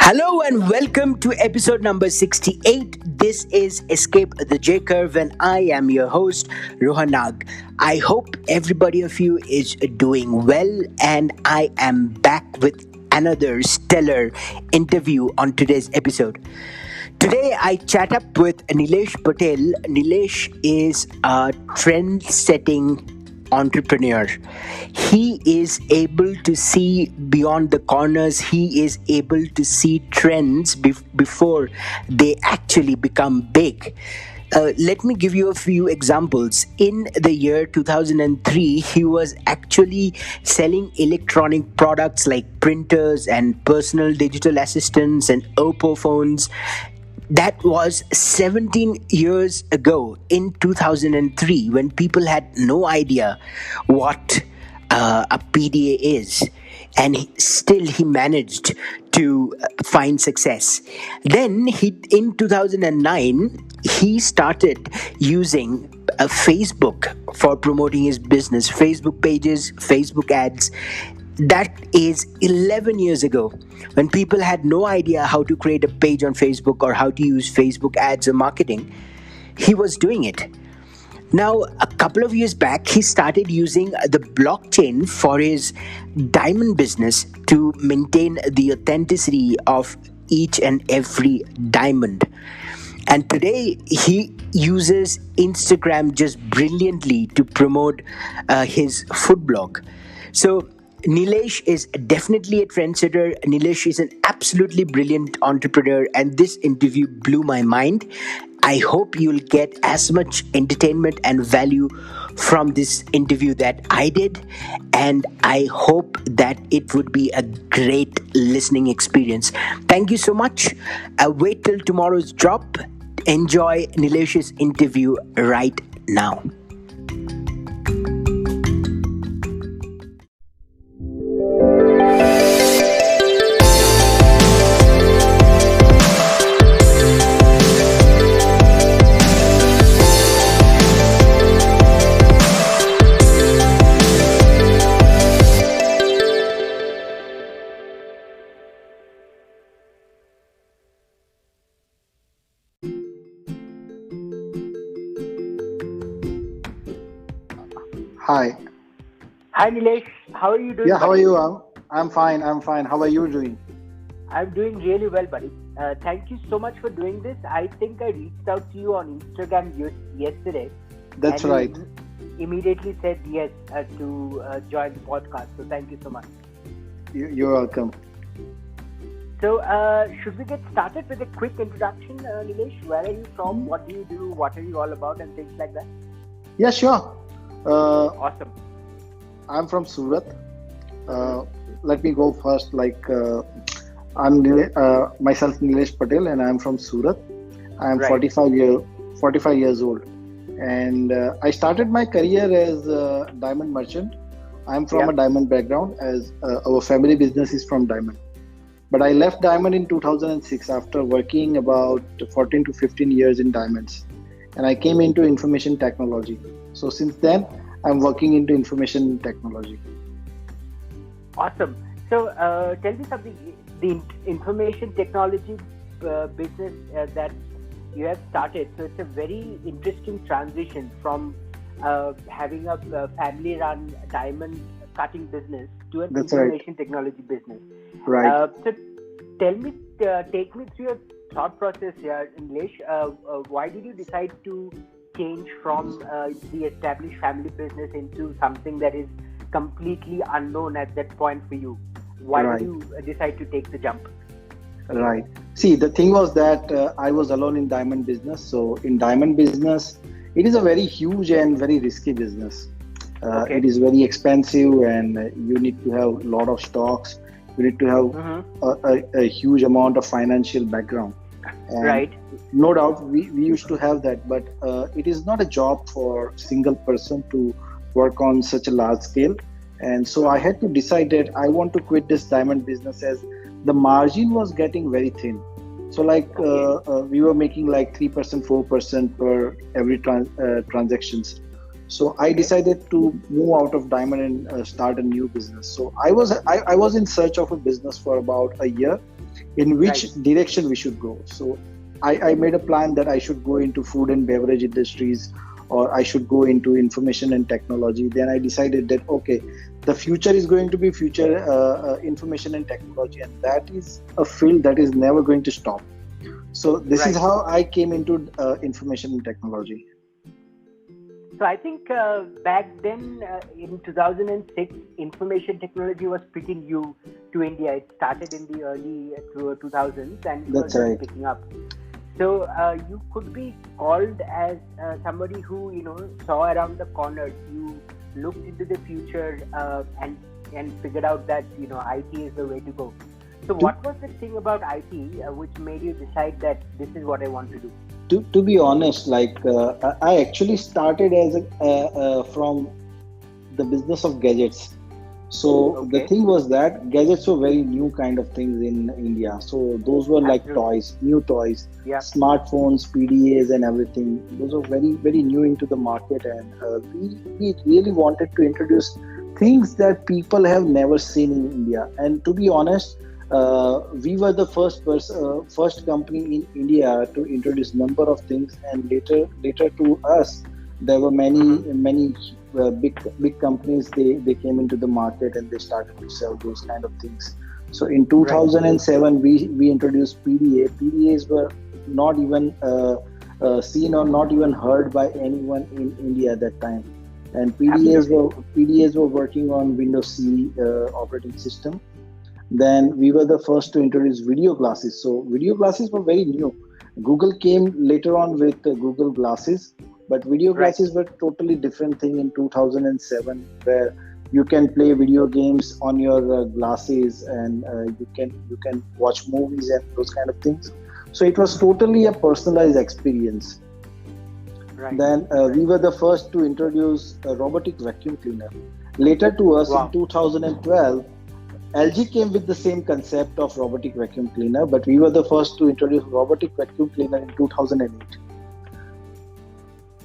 Hello and welcome to episode number 68. This is Escape the J Curve and I am your host Rohan Nag. I hope everybody of you is doing well and I am back with another stellar interview on today's episode. Today I chat up with Neelesh Patel. Neelesh is a trend-setting entrepreneur. He is able to see beyond the corners. He is able to see trends before they actually become big. Let me give you a few examples. In the year 2003, he was actually selling electronic products like printers and personal digital assistants and Oppo phones. That was 17 years ago in 2003 when people had no idea what a PDA is. And still he managed to find success. Then in 2009, he started using Facebook for promoting his business, Facebook pages, Facebook ads. That is 11 years ago when people had no idea how to create a page on Facebook or how to use Facebook ads or marketing. He was doing it. Now, a couple of years back, he started using the blockchain for his diamond business to maintain the authenticity of each and every diamond. And today, he uses Instagram just brilliantly to promote his food blog. So, Neelesh is definitely a trendsetter. Neelesh is an absolutely brilliant entrepreneur, and this interview blew my mind. I hope you'll get as much entertainment and value from this interview that I did, and I hope that it would be a great listening experience. Thank you so much. Wait till tomorrow's drop. Enjoy Neelesh's interview right now. Hi. Hi Neelesh, how are you doing? Yeah, how are buddy? you? I'm fine. I'm fine. How are you doing? I'm doing really well, buddy. Thank you so much for doing this. I think I reached out to you on Instagram yesterday. That's and right. You immediately said yes to join the podcast. So thank you so much. You're welcome. So should we get started with a quick introduction, Neelesh? Where are you from? What do you do? What are you all about? And things like that. Yeah, sure. Awesome. I'm from Surat. Let me go first. I'm myself Neelesh Patel, and I'm from Surat. I'm Right. 45 years old, and I started my career as a diamond merchant. I'm from Yeah. a diamond background, as our family business is from diamond. But I left diamond in 2006 after working about 14 to 15 years in diamonds, and I came into information technology. So since then, I'm working into information technology. Awesome. So tell me something. The information technology business that you have started. So it's a very interesting transition from having a family-run diamond cutting business to an That's right. information technology business. Right. So tell me, take me through your thought process here, Neelesh. Why did you decide to change from the established family business into something that is completely unknown at that point for you? Why Right. did you decide to take the jump? Right. See, the thing was that I was alone in diamond business. So in diamond business, it is a very huge and very risky business. Okay. It is very expensive, and you need to have a lot of stocks. You need to have a huge amount of financial background. And Right. no doubt, we used to have that, but it is not a job for single person to work on such a large scale. And so I had to decide that I want to quit this diamond business as the margin was getting very thin. So we were making like 3%, 4% per every transactions. So I decided to move out of diamond and start a new business. So I was in search of a business for about a year, in which Right. direction we should go. So I made a plan that I should go into food and beverage industries, or I should go into information and technology. Then I decided that okay, the future is going to be future information and technology, and that is a field that is never going to stop. So this is Right. how I came into information and technology. So I think back then in 2006, information technology was pretty new to India. It started in the early 2000s and it was That's just right. picking up. So you could be called as somebody who saw around the corners. You looked into the future and figured out that IT is the way to go. So To, what was the thing about IT which made you decide that this is what I want to do? to be honest, like I actually started as from the business of gadgets. So the Okay, thing was that gadgets were very new kind of things in India. So those were like absolutely. toys, new toys, Yeah. smartphones, PDAs, and everything. Those were very, very new into the market, and we really wanted to introduce things that people have never seen in India. And to be honest, we were the first company in India to introduce number of things, and later to us, there were Mm-hmm. many big companies. They came into the market and they started to sell those kind of things. So in Right. 2007, we introduced PDA. PDAs were not even seen or not even heard by anyone in India at that time. And Absolutely. PDAs were working on Windows CE operating system. Then we were the first to introduce video glasses. So video glasses were very new. Google came later on with Google Glasses, but video Right. glasses were totally different thing in 2007, where you can play video games on your glasses, and you can watch movies and those kind of things. So it was totally a personalized experience. Right. Then Right. we were the first to introduce a robotic vacuum cleaner. Later to us in Wow. 2012, LG came with the same concept of robotic vacuum cleaner, but we were the first to introduce robotic vacuum cleaner in 2008.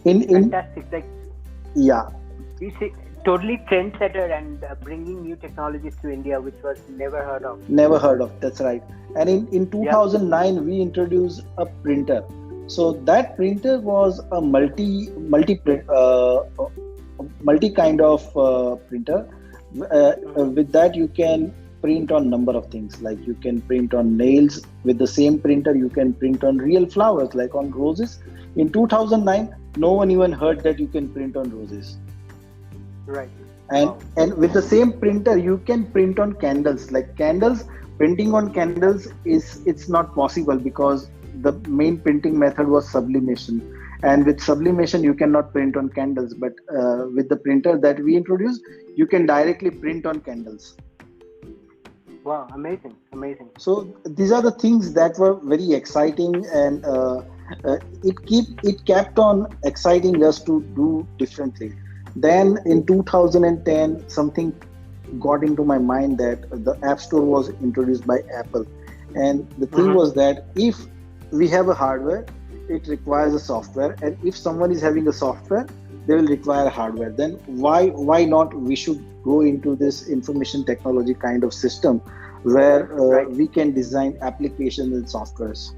In Fantastic. Like Yeah, you see, totally trendsetter and bringing new technologies to India, which was never heard of. never heard of. That's right. And in Yeah. 2009 we introduced a printer. So that printer was a multi kind of printer. Mm-hmm. With that you can print on number of things, like you can print on nails. With the same printer you can print on real flowers, like on roses. In 2009 no one even heard that you can print on roses. Right. and Wow. and with the same printer you can print on candles. Like candles, printing on candles is it's not possible, because the main printing method was sublimation, and with sublimation you cannot print on candles. But with the printer that we introduced, you can directly print on candles. Wow. Amazing. Amazing. So these are the things that were very exciting, and it kept on exciting us to do differently. Then in 2010 something got into my mind, that the App Store was introduced by Apple, and the thing Mm-hmm. was that if we have a hardware, it requires a software, and if someone is having a software, they will require hardware. Then why not we should go into this information technology kind of system, where Right. we can design applications and softwares.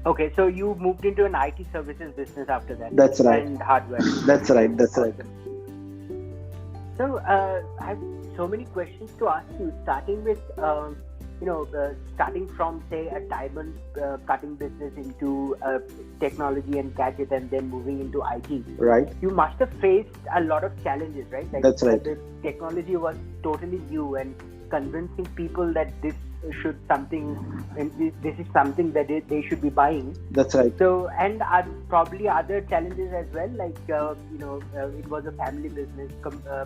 Okay. So you moved into an IT services business after that That's right. and hardware. That's right. Awesome. So I have so many questions to ask you, starting with starting from say a diamond cutting business into technology and gadget, and then moving into IT. Right. You must have faced a lot of challenges, right? Like That's right. the technology was totally new, and convincing people that this should something, and this is something that they should be buying. That's right. So, and probably other challenges as well, like it was a family business,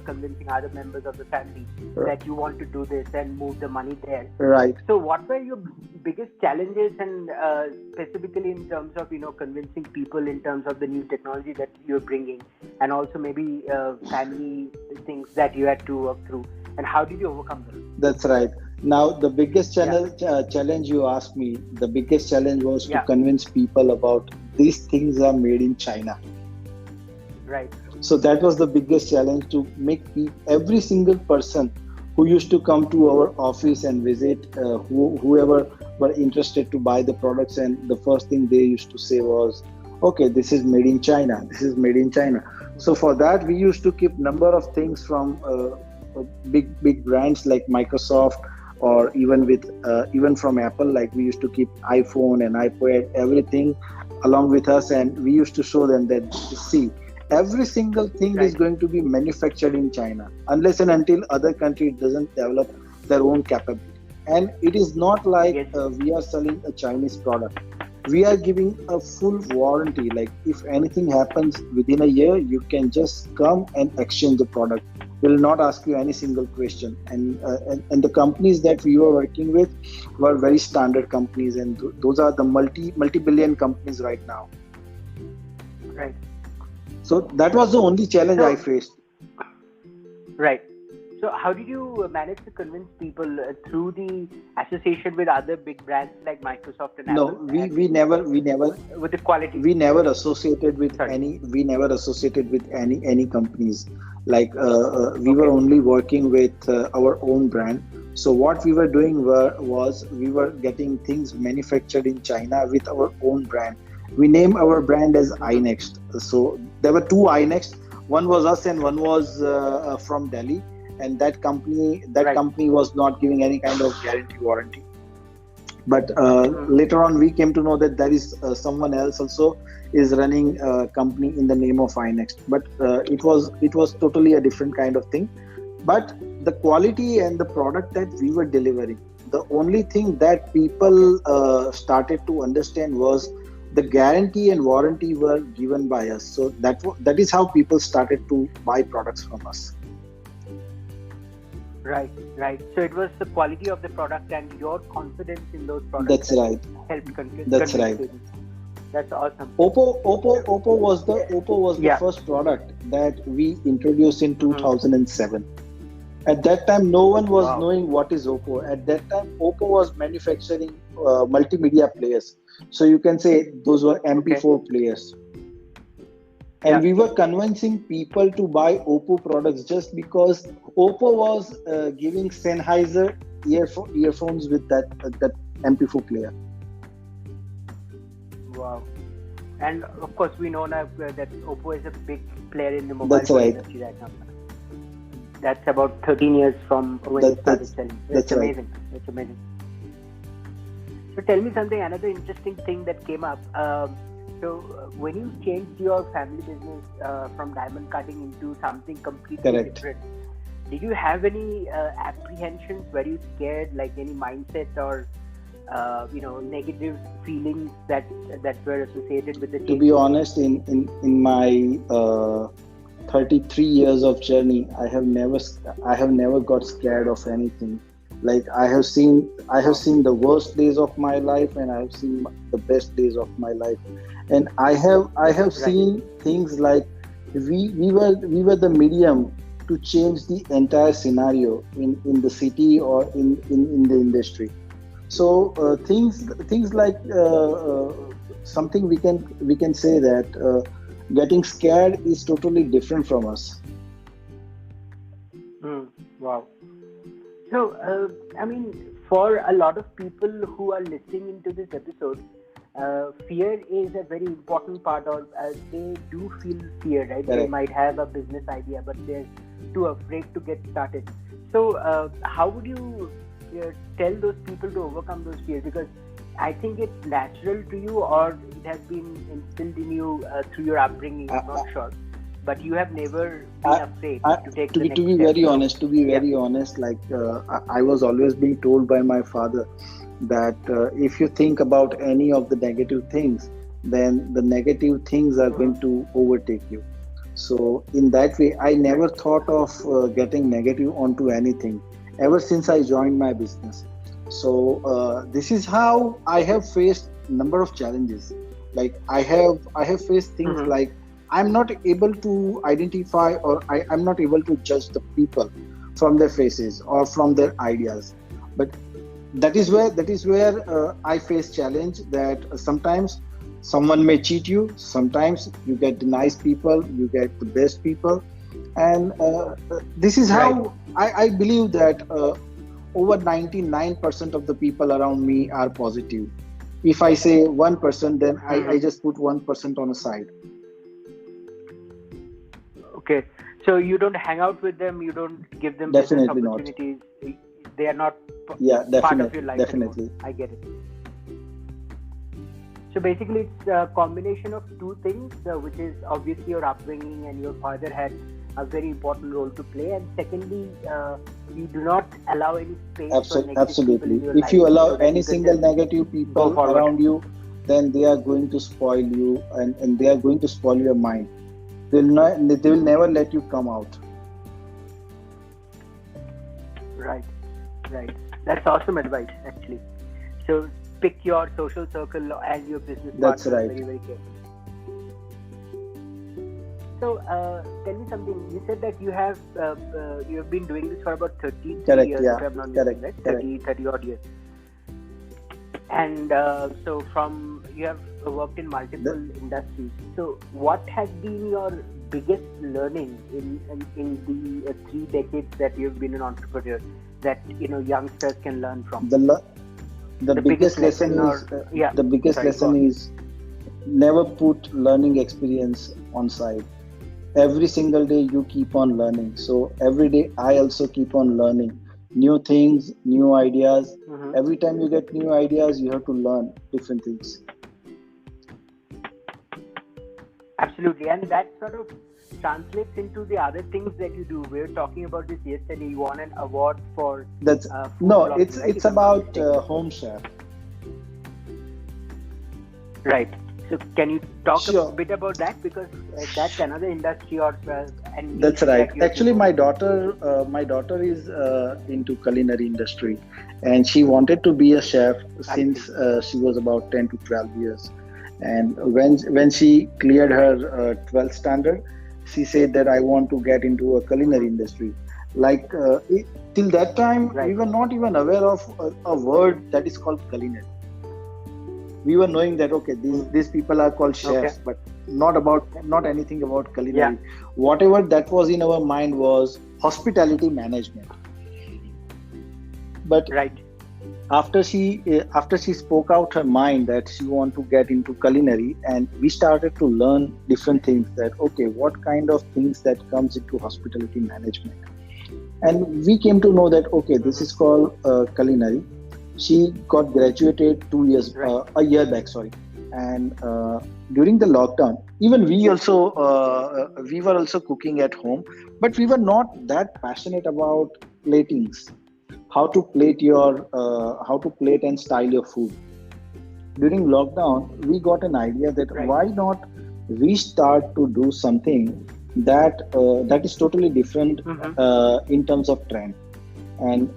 convincing other members of the family that you want to do this and move the money there. Right. So, what were your biggest challenges, and specifically in terms of convincing people in terms of the new technology that you're bringing, and also maybe family things that you had to work through, and how did you overcome them? That's right. Now, the biggest challenge you asked me, the biggest challenge was to Yeah. convince people about these things are made in China. Right. So that was the biggest challenge, to make every single person who used to come to our office and visit, whoever were interested to buy the products, and the first thing they used to say was, okay, this is made in China, this is made in China. So for that we used to keep number of things from big brands like Microsoft, or even with even from Apple. Like we used to keep iPhone and iPad, everything along with us, and we used to show them that, see, every single thing is going to be manufactured in China, unless and until other country doesn't develop their own capability. And it is not like we are selling a Chinese product. We are giving a full warranty. Like if anything happens within a year, you can just come and exchange the product. Will not ask you any single question. And the companies that we were working with were very standard companies, and those are the multi-billion companies right now. Right. So that was the only challenge I faced. Right. So how did you manage to convince people through the association with other big brands like Microsoft and No, Apple? we never with the quality. We never associated with any companies. Like we were only working with our own brand. So what we were doing was we were getting things manufactured in China with our own brand. We name our brand as iNext. So there were two iNext. One was us and one was from Delhi. And that company was not giving any kind of guarantee warranty. But later on, we came to know that there is someone else also is running a company in the name of iNext. But it was totally a different kind of thing. But the quality and the product that we were delivering, the only thing that people started to understand was the guarantee and warranty were given by us. So that is how people started to buy products from us. Right. So it was the quality of the product and your confidence in those products. That's right. Helped convince. That's right. That's awesome. Oppo was the first product that we introduced in 2007. At that time, no one was knowing what is Oppo. At that time, Oppo was manufacturing multimedia players. So you can say those were MP4 players. And we were convincing people to buy Oppo products just because Oppo was giving Sennheiser earphones with that MP4 player. Wow. And of course, we know now that Oppo is a big player in the mobile industry right now. That's about 13 years from when it started selling. That's amazing. Right. That's amazing. So tell me something, another interesting thing that came up. So when you changed your family business from diamond cutting into something completely different, did you have any apprehensions? Were you scared, like any mindset or negative feelings that were associated with the change? To be honest, in my 33 years of journey, I have never got scared of anything. Like I have seen the worst days of my life, and I have seen the best days of my life. And I have seen things like we were the medium to change the entire scenario in the city or in the industry. So things like something we can say that getting scared is totally different from us. Wow. So for a lot of people who are listening into this episode, fear is a very important part, or they do feel fear, right? They might have a business idea, but they're too afraid to get started. So how would you tell those people to overcome those fears? Because I think it's natural to you, or it has been instilled in you through your upbringing. I'm not sure, but you have never been afraid to take the next step. To be very honest, like I was always being told by my father that if you think about any of the negative things, then the negative things are going to overtake you. So in that way, I never thought of getting negative onto anything ever since I joined my business. So this is how I have faced number of challenges. Like I have faced things like I'm not able to identify, or I'm not able to judge the people from their faces or from their ideas. But that is where I face challenge, that sometimes someone may cheat you, sometimes you get the nice people, you get the best people, and this is how I believe that over 99% of the people around me are positive. If I say 1%, then I Mm-hmm. just put 1% on a side. Okay. So you don't hang out with them, you don't give them business Definitely not. opportunities. They are not Yeah, part of your definitely, life anymore. definitely. I get it. So basically, it's a combination of two things, which is obviously your upbringing, and your father had a very important role to play. And secondly, you do not allow any space for negative people in Absolutely. your If life you allow so that any you can single just negative go people forward. around you, then they are going to spoil you, and they are going to spoil your mind. They will never let you come out. Right, right. That's awesome advice, actually. So pick your social circle and your business That's partners right. very, very carefully. So, tell me something. You said that you have been doing this for about 33 Correct. years, if Yeah. I'm not mistaken, Correct. right? Correct. 30 odd years. And so, from you have worked in multiple The, industries. So, what has been your biggest learning in the 3 decades that you've been an entrepreneur that youngsters can learn from? the le- the The biggest biggest lesson lesson, is or yeah, the biggest sorry, go lesson on. is never put learning experience on side. Every single day you keep on learning. So every day I also keep on learning new things, new ideas. Mm-hmm. Every time you get new ideas, you have to learn different things. Absolutely, and that sort of translates into the other things that you do. We were talking about this yesterday. You won an award for That's food no, blogging, right? it's If I'm not about mistaken. home chef. Right. So, can you talk a Sure. bit about that, because that's another industry or and That's niche right. that you're Actually, devoted to. my daughter is into culinary industry, and she wanted to be a chef I see. since she was about 10 to 12 years. And when she cleared her 12th standard, she said that I want to get into a culinary Mm-hmm. industry. Like till that time, we Right. were not even aware of a word that is called culinary. We were knowing that okay, Mm. these people are called Okay. chefs, but not anything about Yeah. culinary. Whatever that was in our mind was hospitality management. But Right. after she spoke out her mind that she want to get into culinary, and we started to learn different things, that okay, what kind of things that comes into hospitality management. And we came to know that okay, this Mm-hmm. is called culinary. She got graduated Right. a year back, sorry. And during the lockdown, even we were also cooking at home, but we were not that passionate about platings, how to plate and style your food. During lockdown, we got an idea that Right. why not we start to do something that is totally different Mm-hmm. in terms of trend. And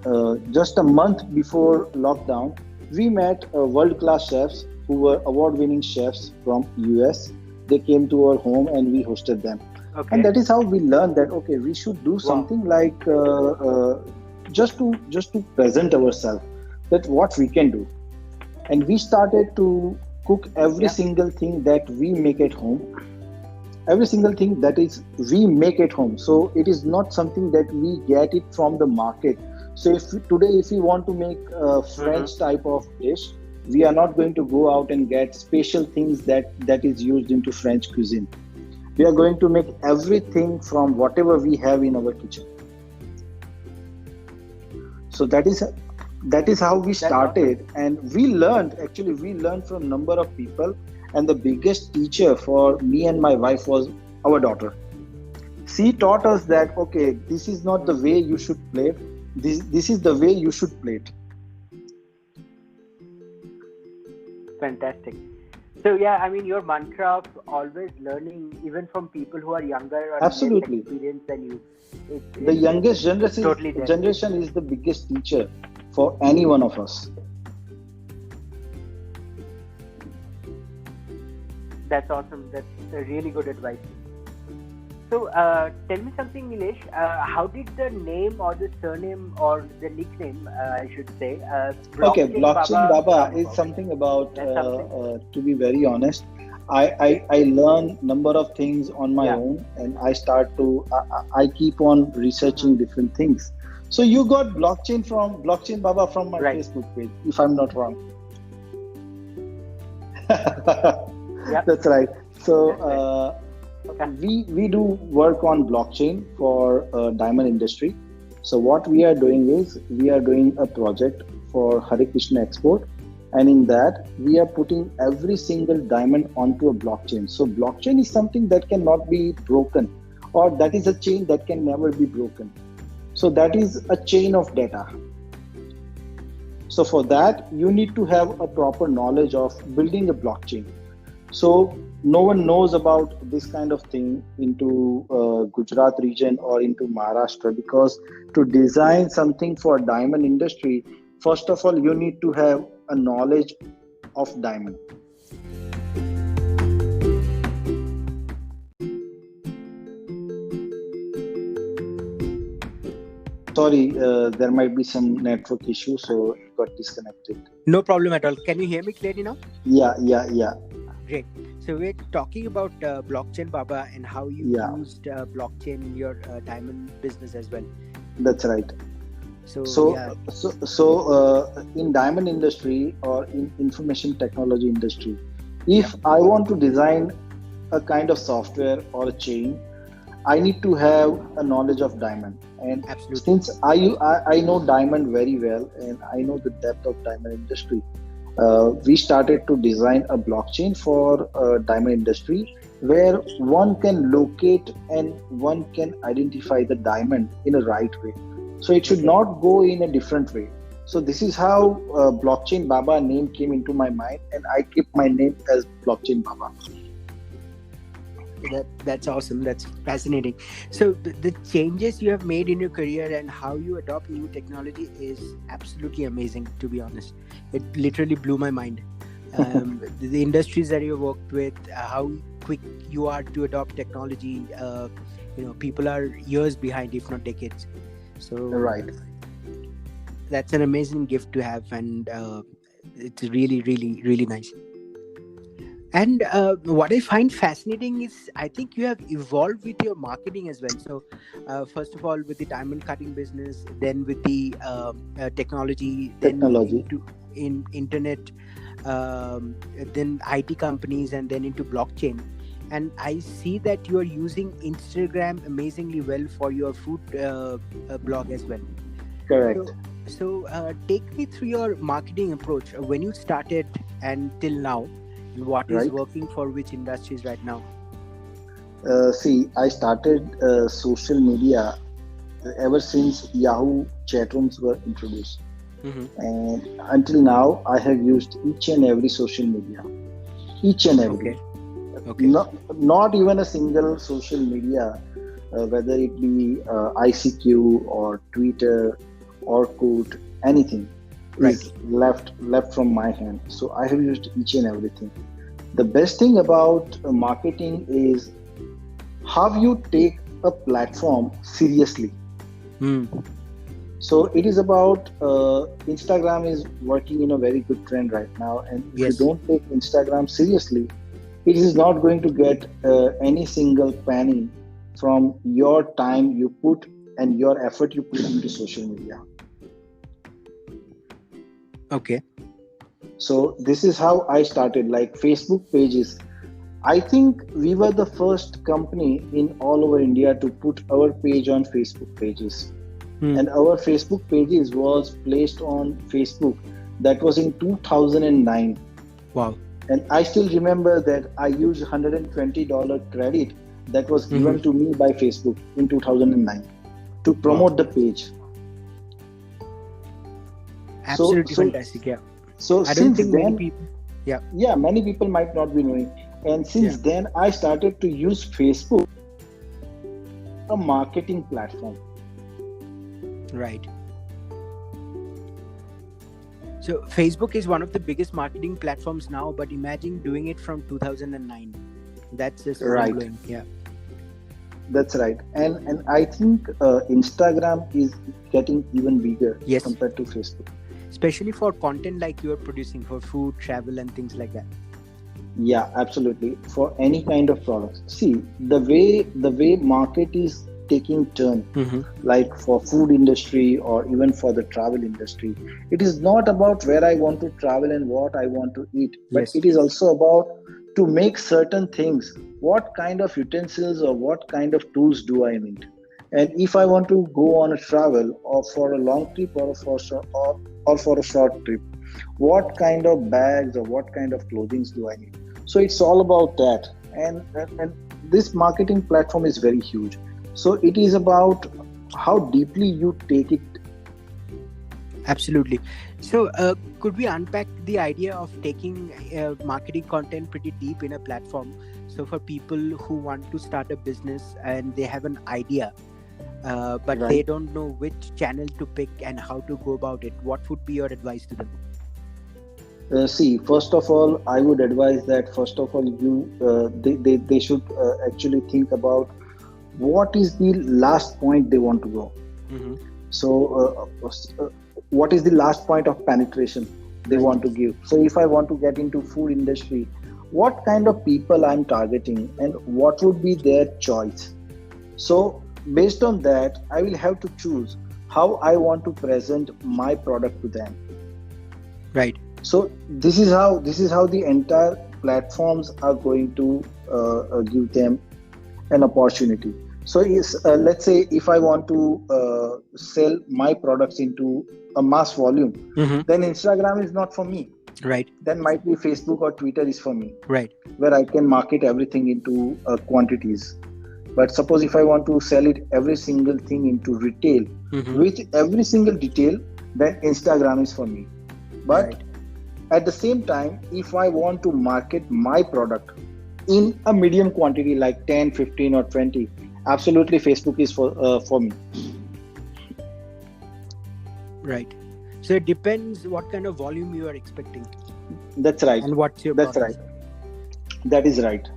just a month before lockdown, we met world class chefs who were award winning chefs from US. They came to our home and we hosted them. And Okay. that is how we learned that okay, we should do Wow. something like just to present ourselves, that what we can do. And we started to cook every Yeah. single thing that we make at home, every single thing that is we make at home. So it is not something that we get it from the market. So if we want to make a Mm-hmm. French type of dish, we are not going to go out and get special things that is used into French cuisine. We are going to make everything from whatever we have in our kitchen. So that is how we That's awesome. started, and we learned from number of people. And the biggest teacher for me and my wife was our daughter. She taught us that okay, this is not the Mm. way you should play it. This is the way you should play it. Fantastic. So yeah, I mean, your mantra of always learning, even from people who are younger or less Absolutely. experienced than you, The youngest it's totally there. generation is the biggest teacher for any one of us. That's awesome. That's a really good advice. So, tell me something, Nilesh. How did the name or the surname or the nickname, I should say, Okay, Blockchain blockchain Baba Baba come is about? something about, That's something. to be very honest, I learn number of things on my Yeah. own, and I keep on Mm-hmm. researching different things. So you got blockchain Baba from my Right. Facebook page, if I'm not wrong. Yep. That's right. So Right. Yeah. we do work on blockchain for diamond industry. So what we are doing is we are doing a project for Hare Krishna Export, and in that we are putting every single diamond onto a blockchain. So blockchain is something that cannot be broken, or that is a chain that can never be broken. So that is a chain of data. So for that, you need to have a proper knowledge of building a blockchain. So no one knows about this kind of thing into Gujarat region or into Maharashtra, because to design something for diamond industry, first of all, you need to have a knowledge of diamond. Sorry, there might be some network issue, so it got disconnected. No problem at all. Can you hear me clearly now? Yeah. Great. So we're talking about blockchain, Baba, and how you Yeah, used blockchain in your diamond business as well. that's right. So yeah. In diamond industry or in information technology industry, if I want to design a kind of software or a chain, I need to have a knowledge of diamond. And Absolutely. since I know diamond very well and I know the depth of diamond industry, we started to design a blockchain for diamond industry where one can locate and one can identify the diamond in a right way. So it should Okay. not go in a different way. So this is how Blockchain Baba name came into my mind, and I kept my name as Blockchain Baba. That's awesome. That's fascinating. So the changes you have made in your career and how you adopt new technology is absolutely amazing. To be honest, it literally blew my mind. The industries that you worked with, how quick you are to adopt technology. People are years behind, if not decades. So Right. that's an amazing gift to have, and it's really, really, really nice. And what I find fascinating is I think you have evolved with your marketing as well. So, first of all, with the diamond cutting business, then with the technology, then Technology. into in internet, then IT companies, and then into blockchain. And I see that you are using Instagram amazingly well for your food blog as well. Correct. So, take me through your marketing approach when you started and till now. What is Right. working for which industries right now? See, I started social media ever since Yahoo chat rooms were introduced. Mm-hmm. And until now, I have used each and every social media. Each and every. Okay. Not even a single social media, whether it be ICQ or Twitter or Orkut, anything Right. is left from my hand. So I have used each and everything. The best thing about marketing is how you take a platform seriously. Mm. So it is about Instagram is working in a very good trend right now, and if Yes. you don't take Instagram seriously, it is not going to get any single penny from your time you put and your effort you put into social media. Okay. So this is how I started, like Facebook pages. I think we were the first company in all over India to put our page on Facebook pages. Mm. And our Facebook pages was placed on Facebook. That was in 2009. Wow. And I still remember that I used $120 credit that was given to me by Facebook in 2009 to promote the page. Absolutely fantastic. Yeah. So I don't since think many then, people. Yeah. yeah, many people might not be knowing. And since then, I started to use Facebook, a marketing platform. Right. So Facebook is one of the biggest marketing platforms now, but imagine doing it from 2009. That's just Right. mind-blowing. Yeah. That's right. And I think Instagram is getting even bigger Yes. compared to Facebook. Especially for content like you are producing for food, travel, and things like that. Yeah, absolutely. For any kind of products. See, the way market is taking turn, Mm-hmm. like for food industry or even for the travel industry. It is not about where I want to travel and what I want to eat, but Yes. it is also about to make certain things. What kind of utensils or what kind of tools do I need? And if I want to go on a travel or for a long trip or for a short trip, what kind of bags or what kind of clothing do I need? So it's all about that. And this marketing platform is very huge. So it is about how deeply you take it. Absolutely. So, could we unpack the idea of taking marketing content pretty deep in a platform? So, for people who want to start a business and they have an idea, but they Right. don't know which channel to pick and how to go about it, what would be your advice to them? See, first of all, I would advise that first of all, they should actually think about what is the last point they want to go. Mm-hmm. So, what is the last point of penetration they Right. want to give? So, if I want to get into food industry, what kind of people I'm targeting and what would be their choice? So, based on that, I will have to choose how I want to present my product to them. Right. So, this is how the entire platforms are going to give them an opportunity. So let's say if I want to sell my products into a mass volume, Mm-hmm. then Instagram is not for me. Right. Then might be Facebook or Twitter is for me, Right. where I can market everything into quantities. But suppose if I want to sell it every single thing into retail Mm-hmm. with every single detail, then Instagram is for me. But Right. at the same time, if I want to market my product in a medium quantity like 10, 15 or 20, absolutely Facebook is for me. Right. So it depends what kind of volume you are expecting That's right. and what's your That's product. right. That is right.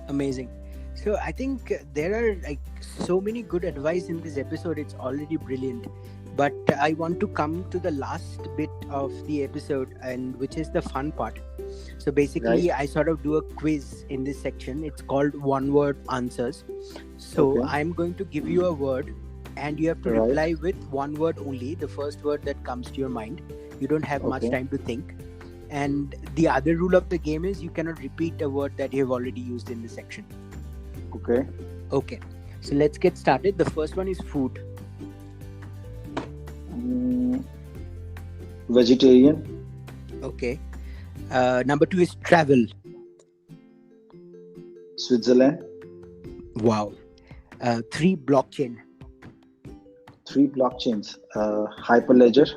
Amazing. So I think there are like so many good advice in this episode. It's already brilliant. But I want to come to the last bit of the episode, and which is the fun part. So basically, Right. I sort of do a quiz in this section. It's called one word answers. So Okay. I'm going to give you a word, and you have to Right. reply with one word only, the first word that comes to your mind. You don't have much Okay. time to think. And the other rule of the game is you cannot repeat a word that you have already used in the section. Okay. Okay. So let's get started. The first one is food. Mm, vegetarian. Okay. Number two is travel. Switzerland. Wow. Three, blockchain. 3 blockchains. Hyperledger.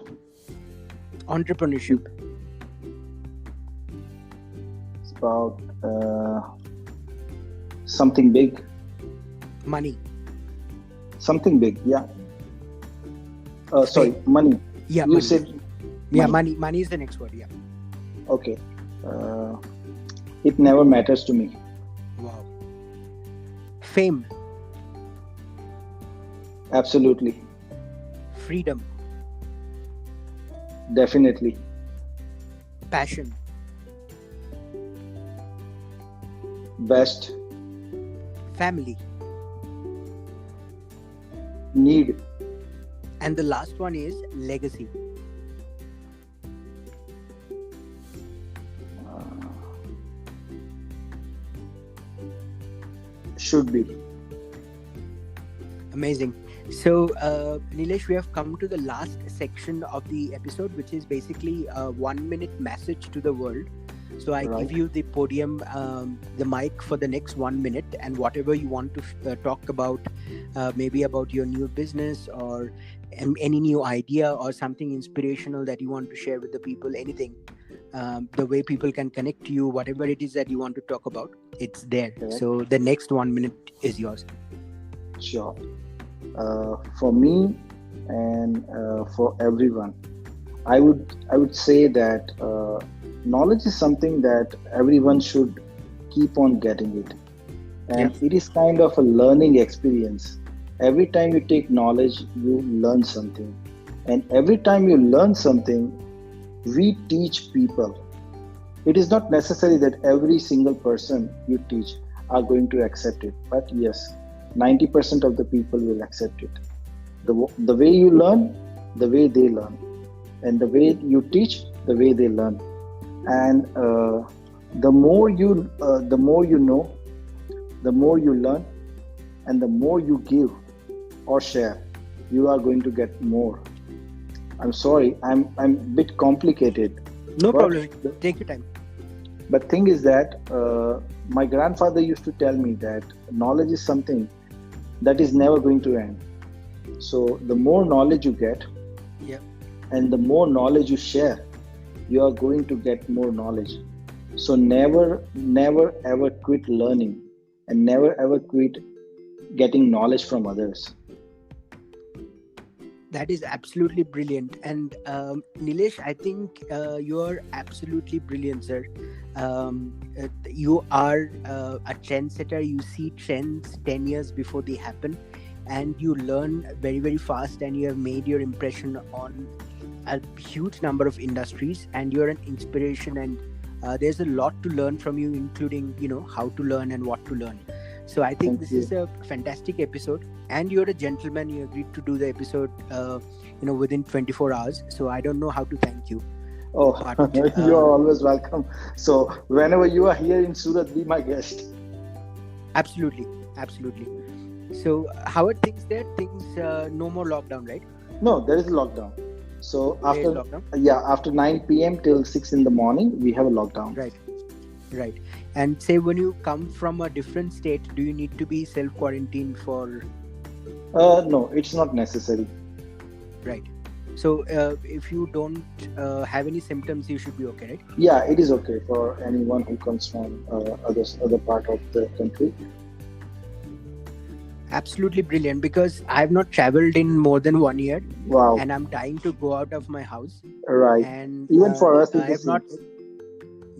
Entrepreneurship. It's about something big. Money. Something big. Yeah. Sorry. Money. Yeah, You money. said Yeah, money. money is the next word. Yeah. Okay. It never matters to me. Wow. Fame. Absolutely. Freedom. Definitely. Passion. Best. Family. Need. And the last one is legacy. Should be. Amazing. So, Neelesh, we have come to the last section of the episode, which is basically a 1 minute message to the world. So, I Right. give you the podium, the mic for the next 1 minute, and whatever you want to talk about, maybe about your new business or any new idea or something inspirational that you want to share with the people, anything, the way people can connect to you, whatever it is that you want to talk about, it's there. Correct. So, the next 1 minute is yours. Sure. For me and for everyone, I would say that knowledge is something that everyone should keep on getting it, and Yeah. it is kind of a learning experience. Every time you take knowledge, you learn something, and every time you learn something, we teach people. It is not necessary that every single person you teach are going to accept it, but yes, 90% of the people will accept it. The way you learn, the way they learn, and the way you teach, the way they learn. And the more you know, the more you learn, and the more you give or share, you are going to get more. I'm sorry, I'm a bit complicated. No but problem. Take your time. But thing is that my grandfather used to tell me that knowledge is something that is never going to end. So the more knowledge you get, Yeah. and the more knowledge you share, you are going to get more knowledge. So never ever quit learning, and never ever quit getting knowledge from others. That is absolutely brilliant. And Neelesh, I think you're absolutely brilliant, sir. You are a trendsetter. You see trends 10 years before they happen, and you learn very, very fast, and you have made your impression on a huge number of industries, and you're an inspiration. And there's a lot to learn from you, including, how to learn and what to learn. So I think this is a fantastic episode, and you're a gentleman. You agreed to do the episode, within 24 hours. So I don't know how to thank you. Oh, But, you are always welcome. So whenever you are here in Surat, be my guest. absolutely. So how are things there? Things, no more lockdown, right? No, there is a lockdown. So There is after lockdown. after 9 p.m. till 6 in the morning, we have a lockdown. Right. And say when you come from a different state, do you need to be self-quarantined for... No, it's not necessary. Right. So if you don't have any symptoms, you should be okay, right? Yeah, it is okay for anyone who comes from other part of the country. Absolutely brilliant, because I have not traveled in more than 1 year, Wow. and I'm dying to go out of my house. Right. And Even for us, I it have is. not...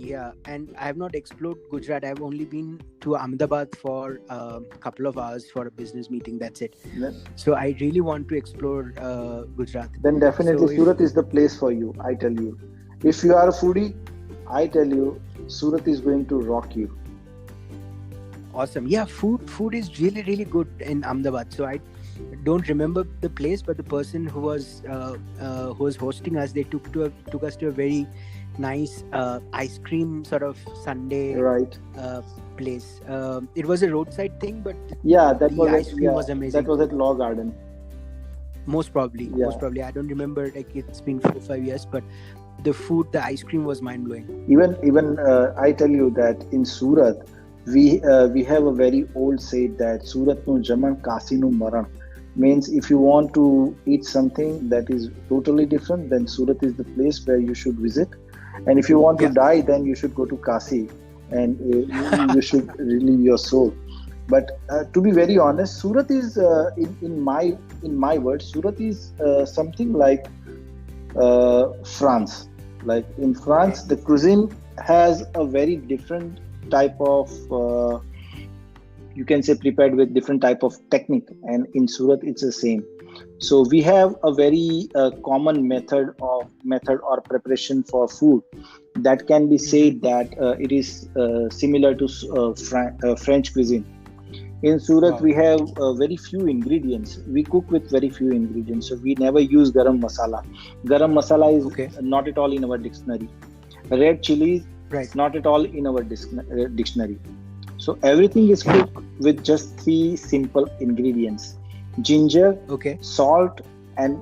Yeah, and I have not explored Gujarat. I've only been to Ahmedabad for a couple of hours for a business meeting. That's it. So I really want to explore Gujarat. Then definitely So Surat is the place for you. I tell you, if you are a foodie, I tell you, Surat is going to rock you. Awesome. Yeah, food is really, really good in Ahmedabad. So I don't remember the place, but the person who was hosting us, they took us to a very nice ice cream sort of Sunday Right. place. It was a roadside thing, but Yeah, that the was ice cream was amazing. That was at Law Garden. Most probably. I don't remember, like, it's been 4-5 years, but the food, the ice cream was mind blowing. Even I tell you that in Surat, we have a very old saying that Surat nu jaman Kasi nu maran, means if you want to eat something that is totally different, then Surat is the place where you should visit. And if you want to die, then you should go to Kasi, and you should relieve your soul. But to be very honest, Surat is in my words, Surat is something like France. Like in France, the cuisine has a very different type of you can say prepared with different type of technique, and in Surat it's the same. So we have a very common method or preparation for food that can be said that it is similar to French cuisine. In Surat, Wow. we have very few ingredients. We cook with very few ingredients. So we never use garam masala. Garam masala is not at all in our dictionary. Red chilies, Right. not at all in our dictionary. So everything is cooked with just 3 simple ingredients: ginger, Okay. salt, and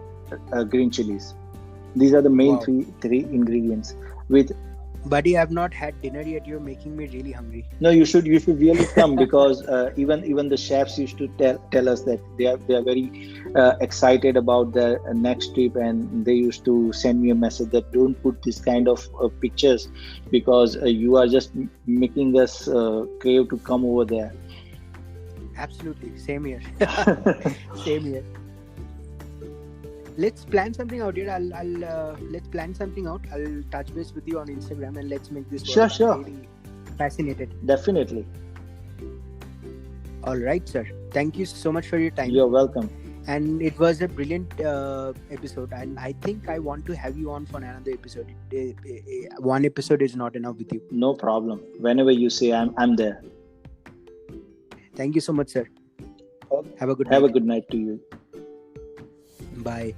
green chilies. These are the main Wow. three ingredients. With Buddy, I've not had dinner yet. You're making me really hungry. no, you should really come, because even the chefs used to tell us that they are very excited about their next trip, and they used to send me a message that don't put this kind of pictures, because you are just making us crave to come over there. Absolutely. Same here. Same here. Let's plan something out here. Let's plan something out. I'll touch base with you on Instagram, and let's make this work. Sure. I'm really fascinated. Definitely. All right, sir. Thank you so much for your time. You're welcome. And it was a brilliant episode. And I think I want to have you on for another episode. One episode is not enough with you. No problem. Whenever you say, I'm there. Thank you so much, sir. Have a good Have a night. good night to you. Bye.